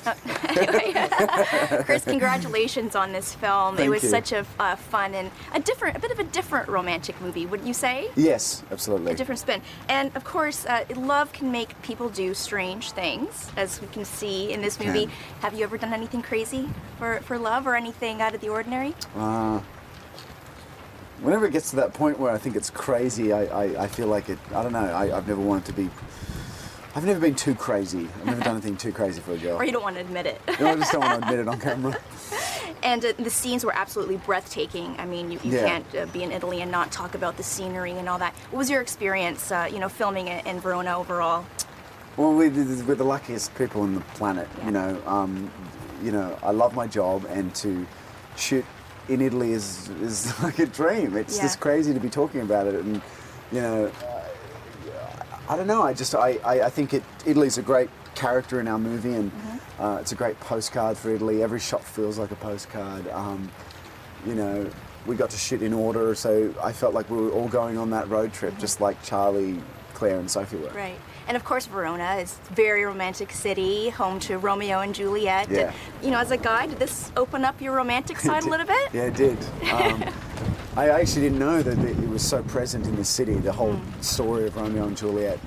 Anyway, Chris, congratulations on this film. Thank it was you. such a fun and a bit of a different romantic movie, wouldn't you say? Yes, absolutely. A different spin. And of course, love can make people do strange things, as we can see in this movie. Have you ever done anything crazy for love or anything out of the ordinary? Whenever it gets to that point where I think it's crazy, I feel like it, I don't know, I've never wanted to be, I've never been too crazy. I've never done anything too crazy for a girl. Or you don't want to admit it. No, I just don't want to admit it on camera. And the scenes were absolutely breathtaking. I mean, you can't be in Italy and not talk about the scenery and all that. What was your experience, filming it in Verona overall? Well, we're the luckiest people on the planet, you know. I love my job, and to shoot in Italy is like a dream. It's just crazy to be talking about it, and I don't know. I think Italy's a great character in our movie, and it's a great postcard for Italy. Every shot feels like a postcard. We got to shoot in order, so I felt like we were all going on that road trip, just like Charlie, Claire, and Sophie were. Right. And of course, Verona is a very romantic city, home to Romeo and Juliet. Yeah. As a guy, did this open up your romantic side a little bit? Yeah, it did. I actually didn't know that it was so present in the city, the whole story of Romeo and Juliet,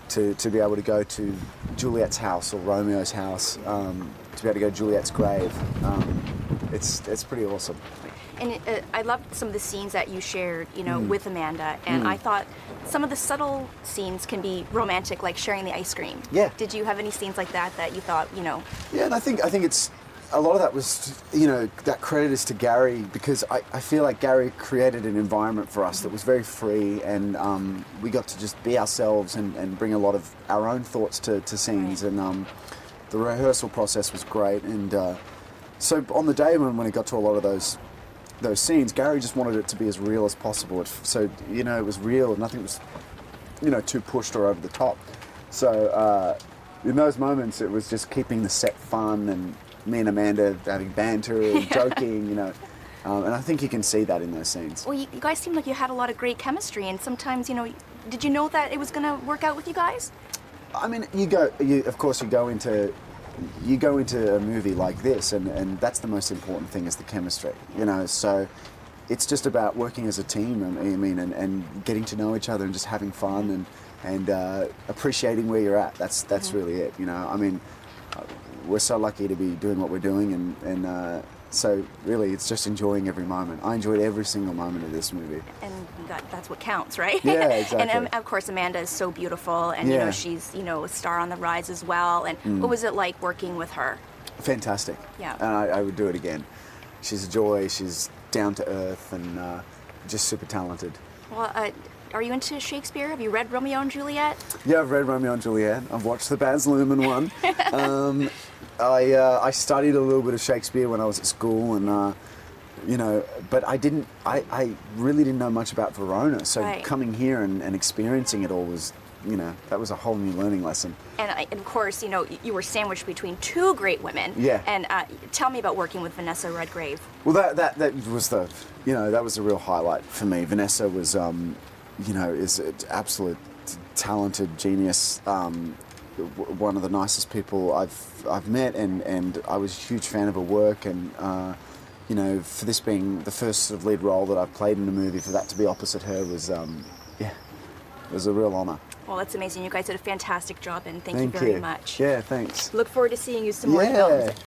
to be able to go to Juliet's house or Romeo's house, to be able to go to Juliet's grave. It's pretty awesome. And I loved some of the scenes that you shared, with Amanda, and I thought some of the subtle scenes can be romantic, like sharing the ice cream. Yeah. Did you have any scenes like that you thought, Yeah, and I think it's a lot of that was, that credit is to Gary, because I feel like Gary created an environment for us that was very free, and we got to just be ourselves and bring a lot of our own thoughts to scenes, and the rehearsal process was great, and so on the day when it got to a lot of those scenes, Gary just wanted it to be as real as possible. So, it was real, nothing was, too pushed or over the top. So, in those moments, it was just keeping the set fun, and me and Amanda having banter and joking, and I think you can see that in those scenes. Well, you guys seemed like you had a lot of great chemistry, and sometimes, did you know that it was going to work out with you guys? I mean, of course, you go into a movie like this, and that's the most important thing, is the chemistry, so it's just about working as a team, and getting to know each other and just having fun and appreciating where you're at. That's really it, we're so lucky to be doing what we're doing, and so really it's just enjoying every moment. I enjoyed every single moment of this movie. And that's what counts, right? Yeah, exactly. And of course, Amanda is so beautiful, and she's a star on the rise as well. And what was it like working with her? Fantastic. Yeah. And I would do it again. She's a joy. She's down to earth, and just super talented. Well, are you into Shakespeare? Have you read Romeo and Juliet? Yeah, I've read Romeo and Juliet. I've watched the Baz Luhrmann one. I studied a little bit of Shakespeare when I was at school, and but I really didn't know much about Verona. So coming here and experiencing it all was, that was a whole new learning lesson. And of course, you were sandwiched between two great women. Yeah. And tell me about working with Vanessa Redgrave. Well, that was that was a real highlight for me. Vanessa was, is an absolute talented genius. One of the nicest people I've met, and I was a huge fan of her work, and for this being the first sort of lead role that I've played in a movie, for that to be opposite her was it was a real honor. Well, that's amazing. You guys did a fantastic job, and thank you very much. Yeah, thanks. Look forward to seeing you some more films.